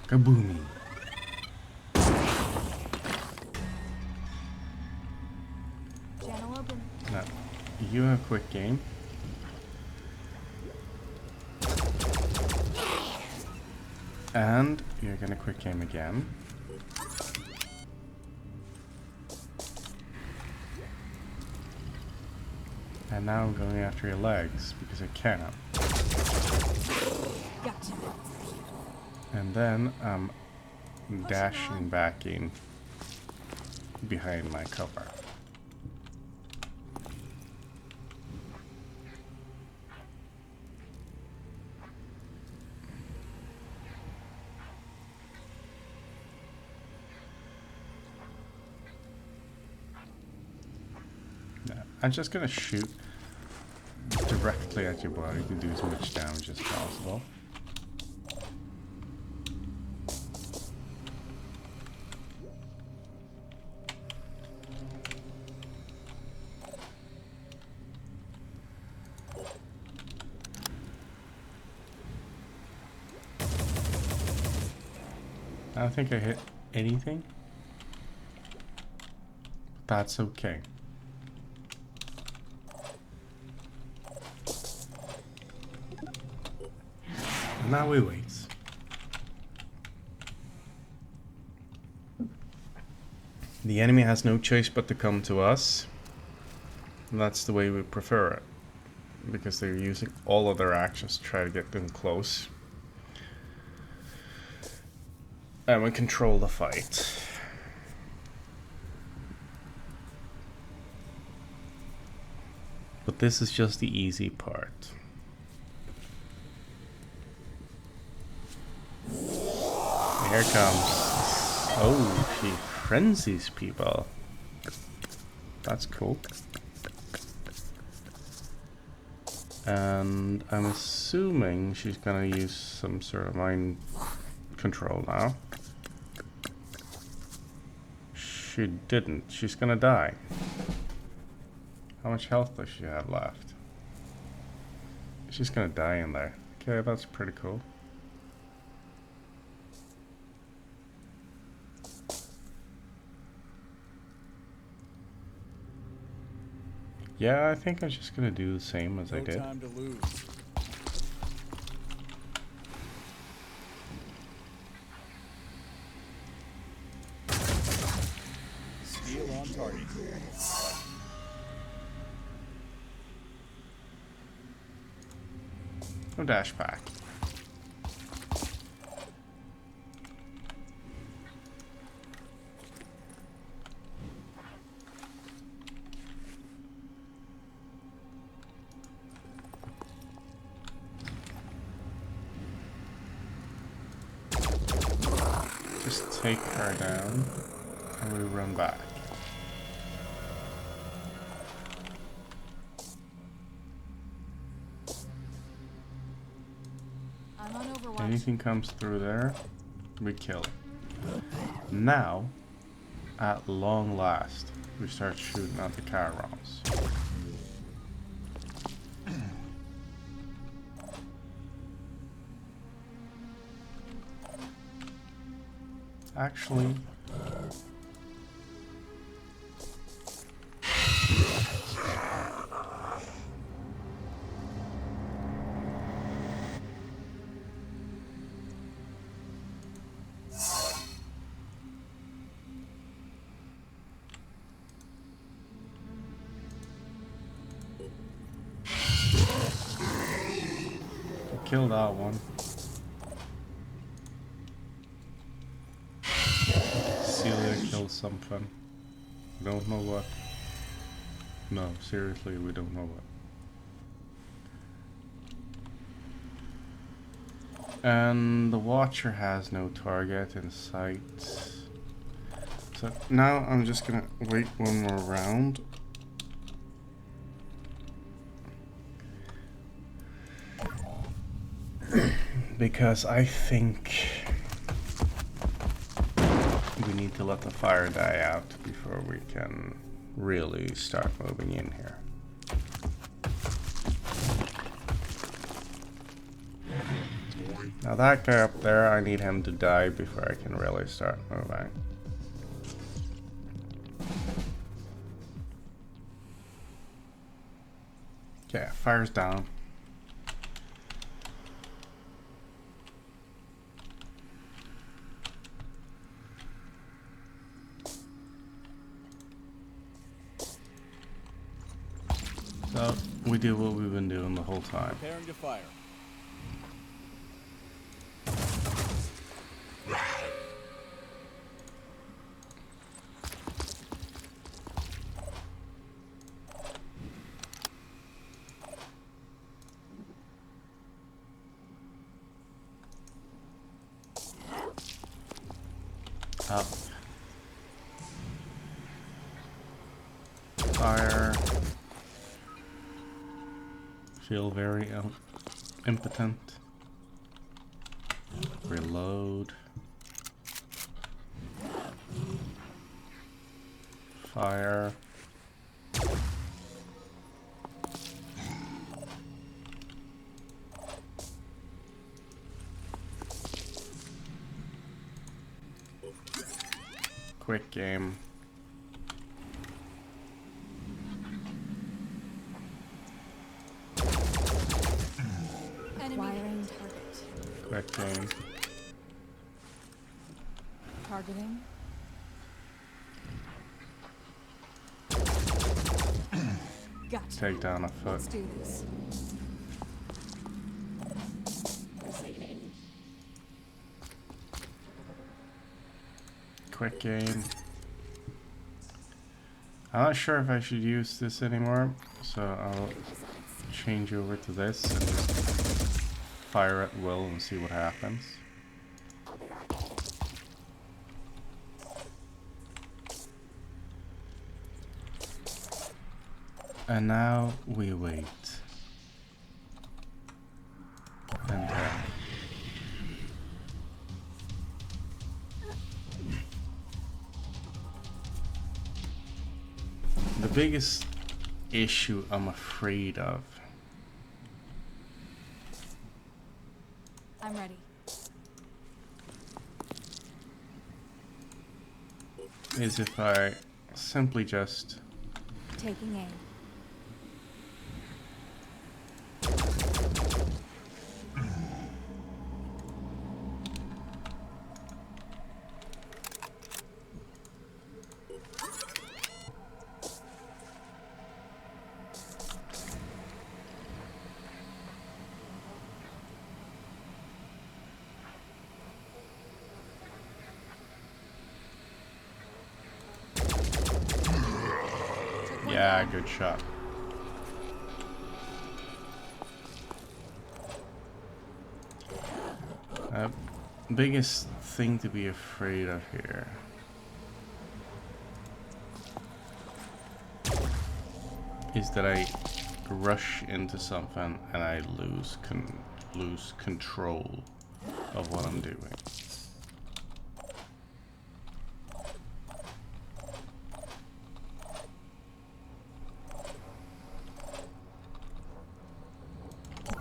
Kaboomy. Channel open. Now, you have quick game. And you're gonna quick game again. And now I'm going after your legs because I can. Gotcha. And then I'm dashing back in behind my cover. I'm just gonna shoot directly at your body to do as much damage as possible. I don't think I hit anything. That's okay. Now we wait. The enemy has no choice but to come to us. And that's the way we prefer it. Because they're using all of their actions to try to get them close. And we control the fight. But this is just the easy part. Here comes. Oh, she frenzies people. That's cool. And I'm assuming she's gonna use some sort of mind control now. She didn't. She's gonna die. How much health does she have left? She's gonna die in there. Okay, that's pretty cool. Yeah, I think I'm just gonna do the same as I did. No time to lose. Steel on target. No dash back. Just take her down and we run back. I'm on Overwatch. Anything comes through there, we kill it. Now, at long last, we start shooting at the Charons. Actually, kill that one. Celia killed something. We don't know what. No, seriously, we don't know what. And the Watcher has no target in sight. So now I'm just gonna wait one more round. Because I think we need to let the fire die out before we can really start moving in here. Now that guy up there, I need him to die before I can really start moving. Okay, fire's down. So, we do what we've been doing the whole time. Preparing to fire. Up. Fire. Feel very impotent. Reload. Fire. Quick game. Wiring target. Quick game. Targeting. Gotcha. Take down a foot. Let's do this. quick game. I'm not sure if I should use this anymore, so I'll change over to this and just fire at will and see what happens. And now we wait. And the biggest issue I'm afraid of I'm ready. is if I simply just Taking aim. yeah, good shot. Biggest thing to be afraid of here is that I rush into something and I lose control of what I'm doing.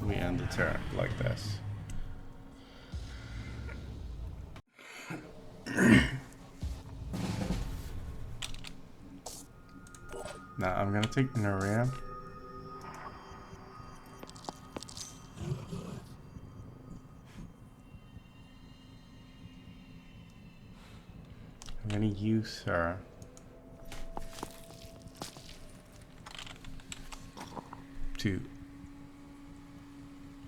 We end the turn like this. Now I'm gonna take Nuria. I'm gonna use her to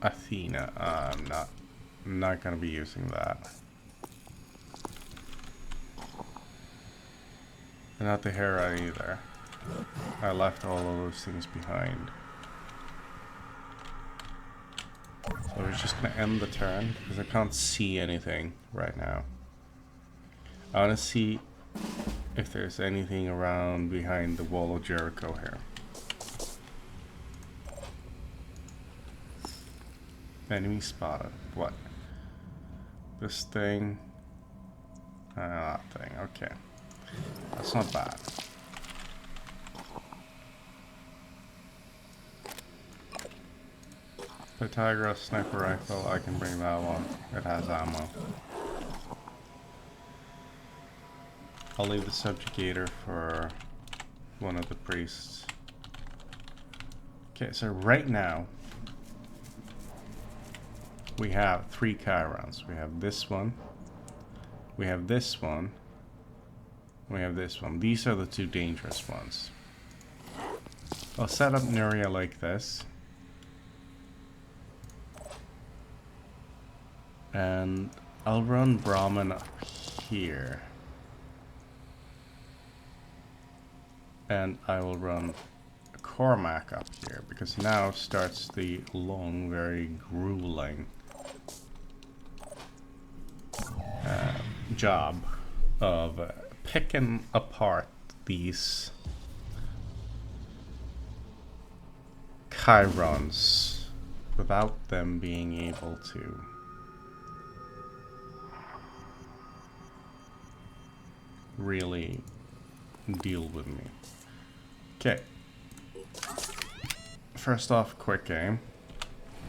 Athena. I'm not gonna be using that. And not the Hera either. I left all of those things behind. So we're just gonna end the turn because I can't see anything right now. I wanna see if there's anything around behind the wall of Jericho here. Enemy spotted. What? This thing? That thing. Okay. That's not bad. The Tiger sniper rifle, I can bring that one. It has ammo. I'll leave the subjugator for one of the priests. Okay, so right now we have 3 Chirons. We have this one, we have this one, we have this one. These are the 2 dangerous ones. I'll set up Nuria like this. And I'll run Brahmin up here. And I will run Cormac up here, because now starts the long, very grueling job of picking apart these Chirons without them being able to really deal with me. Okay. First off, quick aim,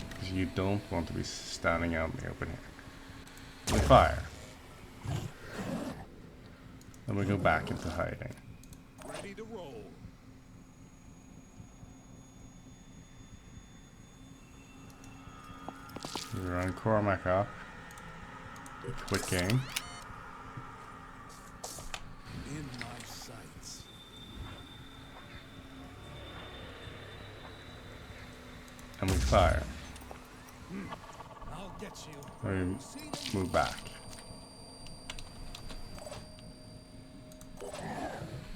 because you don't want to be standing out in the open here. We fire. Then we go back into hiding. Ready to roll. We run Cormac up. Quick aim. In my sights. And we fire. I'll get you. We move back.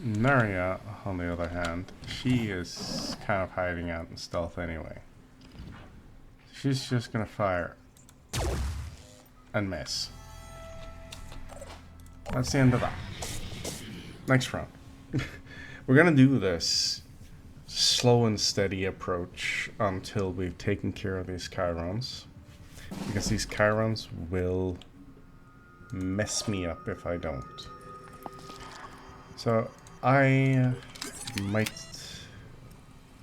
Naria, on the other hand, she is kind of hiding out in stealth anyway. She's just gonna fire and miss. That's the end of that. Next round. We're gonna do this slow and steady approach until we've taken care of these Chirons. Because these Chirons will mess me up if I don't. So I might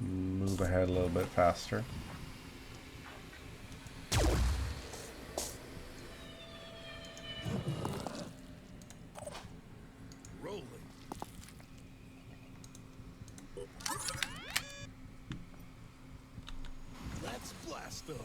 move ahead a little bit faster. Rolling. Let's blast them.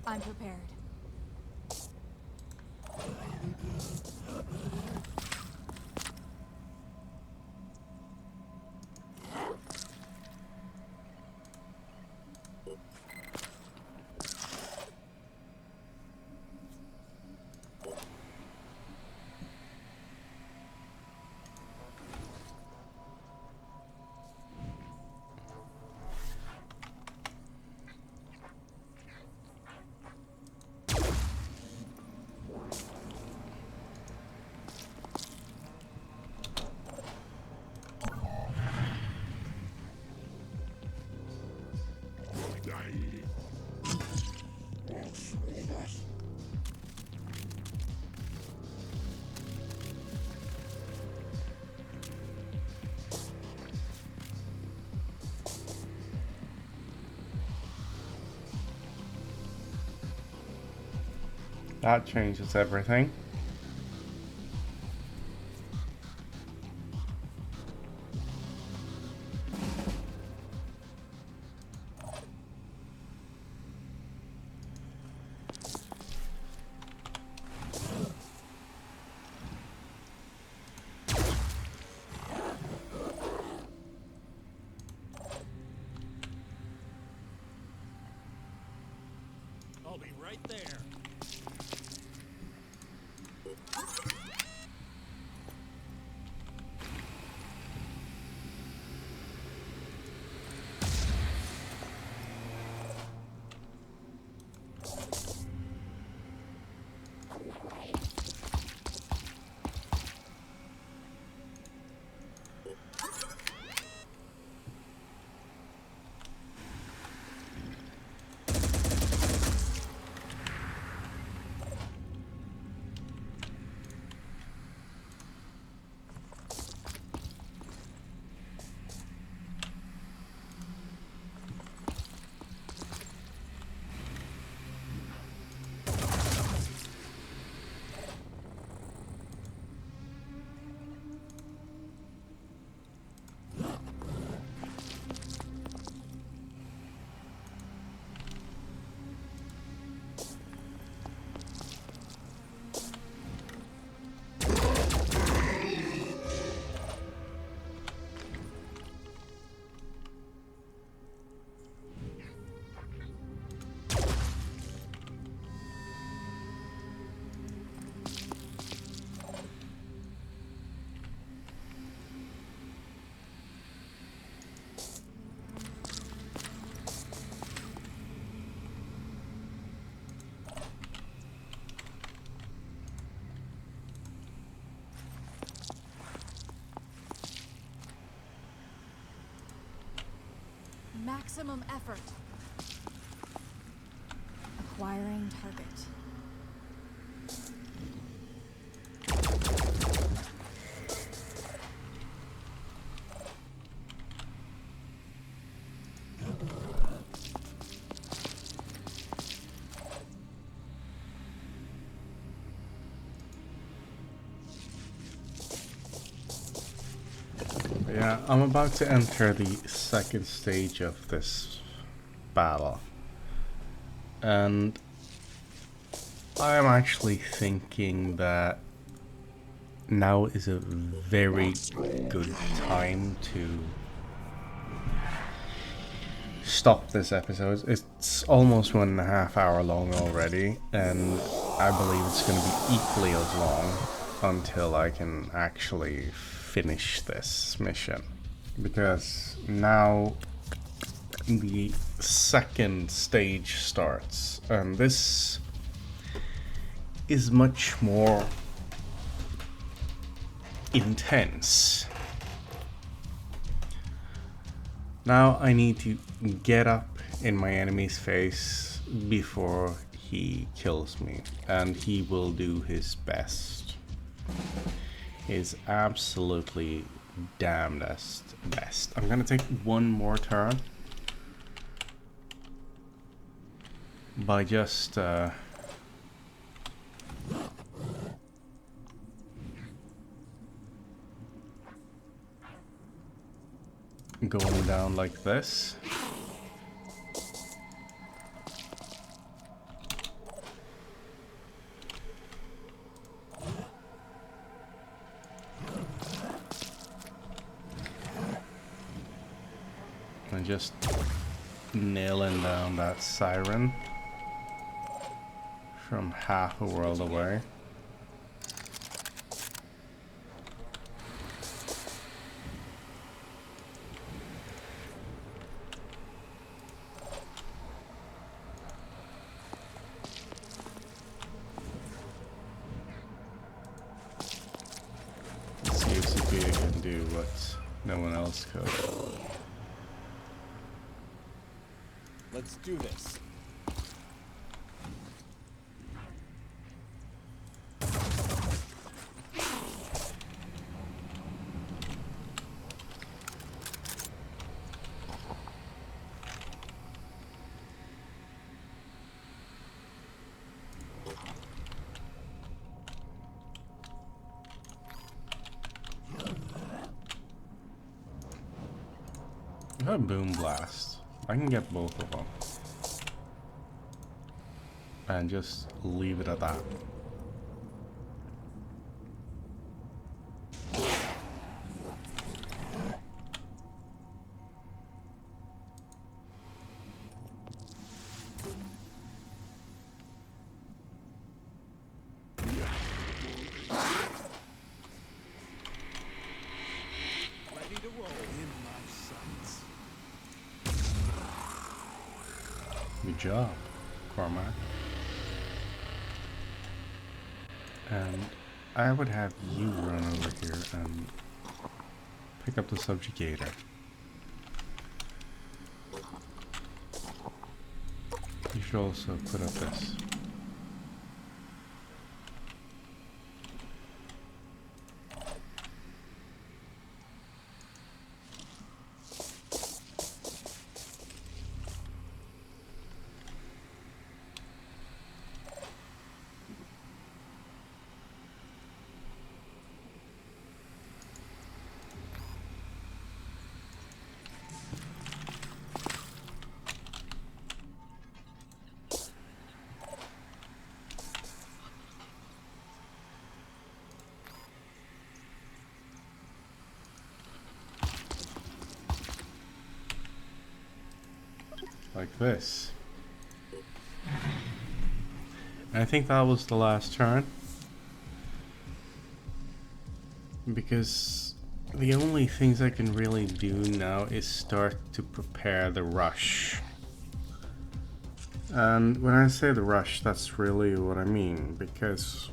I'm prepared. That changes everything. I'll be right there. Maximum effort. Acquiring target. Yeah, I'm about to enter the second stage of this battle. And I'm actually thinking that now is a very good time to stop this episode. It's almost 1.5 hours long already, and I believe it's going to be equally as long until I can actually finish this mission. Because now the second stage starts, and this is much more intense. Now I need to get up in my enemy's face before he kills me, and he will do his best. His absolutely damnedest best. I'm gonna take one more turn by just going down like this. And just nailing down that siren from half a world away. Let's see if Sophia can do what no one else could. Let's do this. A boom blast. I can get both of them. And just leave it at that. Ready to roll in my sights. Good job, Cormac. And I would have you run over here and pick up the subjugator. You should also put up this. Like this. And I think that was the last turn. Because the only things I can really do now is start to prepare the rush. And when I say the rush, that's really what I mean. Because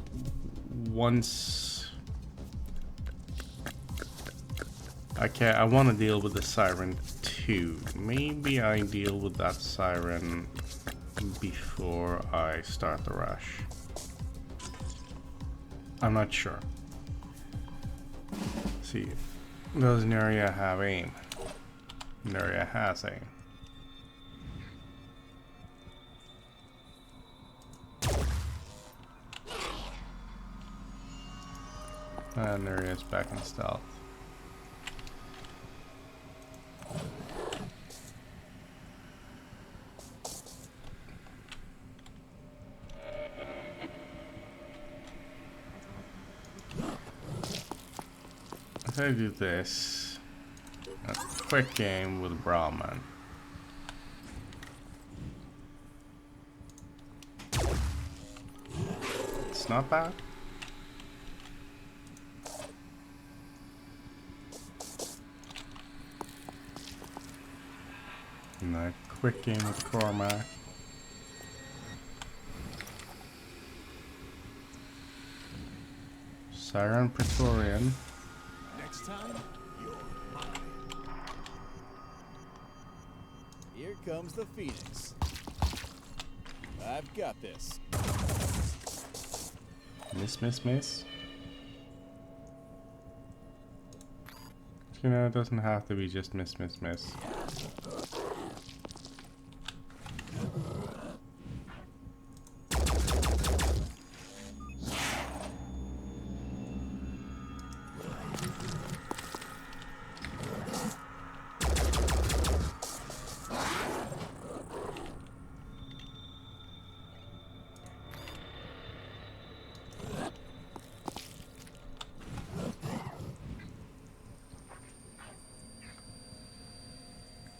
once... Okay, I want to deal with the Siren too. Maybe I deal with that Siren before I start the rush. I'm not sure. See, does Neria have aim? Neria has aim. And Neria's back in stealth. If I do this, a quick game with Brahman. It's not bad. And a quick game with Cormac. Siren Praetorian. Next time, you're mine. Here comes the Phoenix. I've got this. Miss. You know, it doesn't have to be just miss.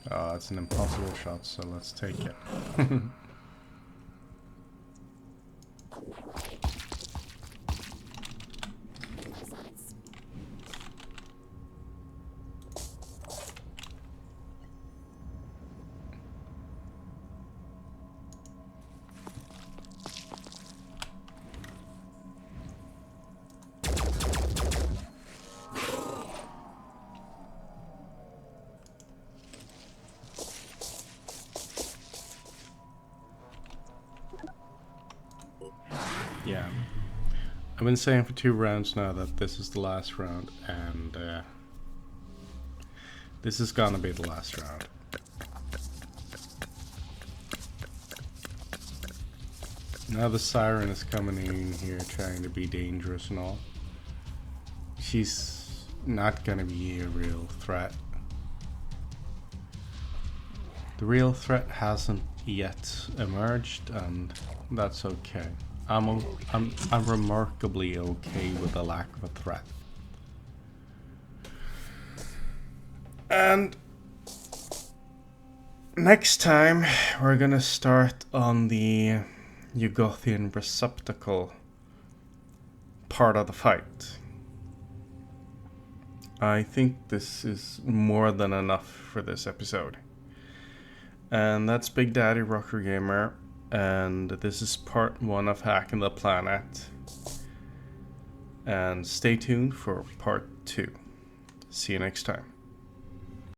Oh, it's an impossible shot, so let's take it. Yeah. I've been saying for 2 rounds now that this is the last round, and this is gonna be the last round. Now the Siren is coming in here trying to be dangerous and all. She's not gonna be a real threat. The real threat hasn't yet emerged, and that's okay. I'm remarkably okay with the lack of a threat. And next time we're gonna start on the Ugothian receptacle part of the fight. I think this is more than enough for this episode. And that's Big Daddy Rocker Gamer, and this is part 1 of Hacking the Planet. And stay tuned for part 2. See you next time.